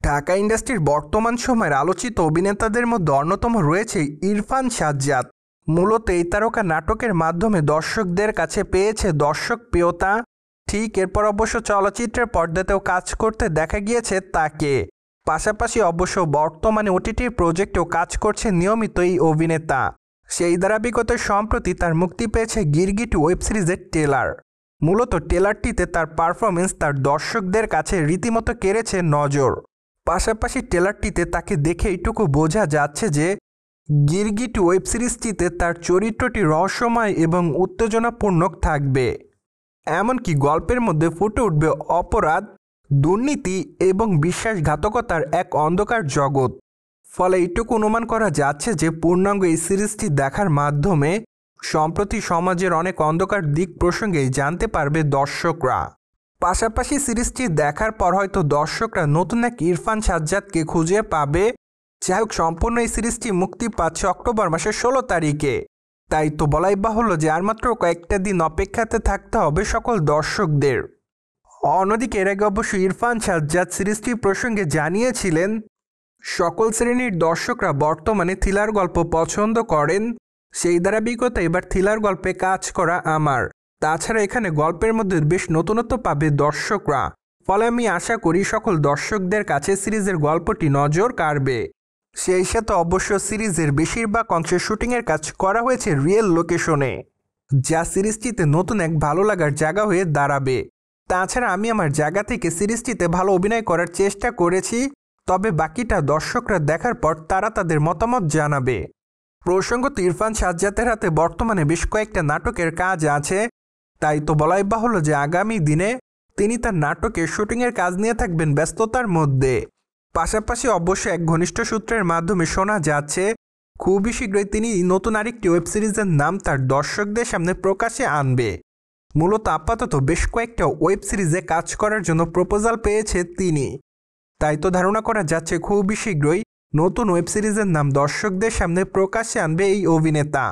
ঢাকা ইন্ডাস্ট্রির বর্তমান সময়ের আলোচিত অভিনেতাদের মধ্যে অন্যতম রয়েছে ইরফান সাজ্জাদ। মূলত এই তারকা নাটকের মাধ্যমে দর্শকদের কাছে পেয়েছে দর্শকপ্রিয়তা। ঠিক এরপর অবশ্য চলচ্চিত্রের পর্দাতেও কাজ করতে দেখা গিয়েছে তাকে। পাশাপাশি অবশ্য বর্তমানে ওটিটির প্রজেক্টেও কাজ করছে নিয়মিত এই অভিনেতা। সেই ধারাবাহিকতায় সম্প্রতি তার মুক্তি পেয়েছে গিরগিটি ওয়েব সিরিজের ট্রেলার। মূলত ট্রেলারটিতে তার পারফরমেন্স তার দর্শকদের কাছে রীতিমতো কেড়েছে নজর। পাশাপাশি ট্রেলারটিতে তাকে দেখে এইটুকু বোঝা যাচ্ছে যে গিরগিটি ওয়েব সিরিজটিতে তার চরিত্রটি রহস্যময় এবং উত্তেজনাপূর্ণ থাকবে। এমনকি গল্পের মধ্যে ফুটে উঠবে অপরাধ, দুর্নীতি এবং বিশ্বাসঘাতকতার এক অন্ধকার জগৎ। ফলে এইটুকু অনুমান করা যাচ্ছে যে পূর্ণাঙ্গ এই সিরিজটি দেখার মাধ্যমে সম্প্রতি সমাজের অনেক অন্ধকার দিক প্রসঙ্গে জানতে পারবে দর্শকরা। পাশাপাশি সিরিজটি দেখার পর হয়তো দর্শকরা নতুন এক ইরফান সাজ্জাদকে খুঁজে পাবে। যাই হোক, সম্পূর্ণ এই সিরিজটি মুক্তি পাচ্ছে অক্টোবর মাসের 16 তারিখে। তাই তো বলাই বাহুল্য যে আর মাত্র কয়েকটা দিন অপেক্ষাতে থাকতে হবে সকল দর্শকদের। অন্যদিকে এর আগে অবশ্য ইরফান সাজ্জাদ সিরিজটি প্রসঙ্গে জানিয়েছিলেন, সকল শ্রেণীর দর্শকরা বর্তমানে থ্রিলার গল্প পছন্দ করেন। সেই ধারাবাহিকতা এবার থ্রিলার গল্পে কাজ করা আমার। তাছাড়া এখানে গল্পের মধ্যে বেশ নতুনত্ব পাবে দর্শকরা। ফলে আমি আশা করি সকল দর্শকদের কাছে সিরিজের গল্পটি নজর কাড়বে। সেই সাথে অবশ্য সিরিজের বেশিরভাগ অংশের শুটিংয়ের কাজ করা হয়েছে রিয়েল লোকেশনে, যা সিরিজটিতে নতুন এক ভালো লাগার জায়গা হয়ে দাঁড়াবে। তাছাড়া আমি আমার জায়গা থেকে সিরিজটিতে ভালো অভিনয় করার চেষ্টা করেছি, তবে বাকিটা দর্শকরা দেখার পর তারা তাদের মতামত জানাবে। প্রসঙ্গত ইরফান সাজ্জাদের হাতে বর্তমানে বেশ কয়েকটা নাটকের কাজ আছে। তাই তো বলাই বাহুল্য যে আগামী দিনে তিনি তার নাটকের শুটিংয়ের কাজ নিয়ে থাকবেন ব্যস্ততার মধ্যে। পাশাপাশি অবশ্য এক ঘনিষ্ঠ সূত্রের মাধ্যমে শোনা যাচ্ছে খুবই শীঘ্রই তিনি নতুন আরেকটি ওয়েব সিরিজের নাম তার দর্শকদের সামনে প্রকাশে আনবে। মূলত আপাতত বেশ কয়েকটা ওয়েব সিরিজে কাজ করার জন্য প্রপোজাল পেয়েছে তিনি। তাই তো ধারণা করা যাচ্ছে খুবই শীঘ্রই নতুন ওয়েব সিরিজের নাম দর্শকদের সামনে প্রকাশ্যে আনবে এই অভিনেতা।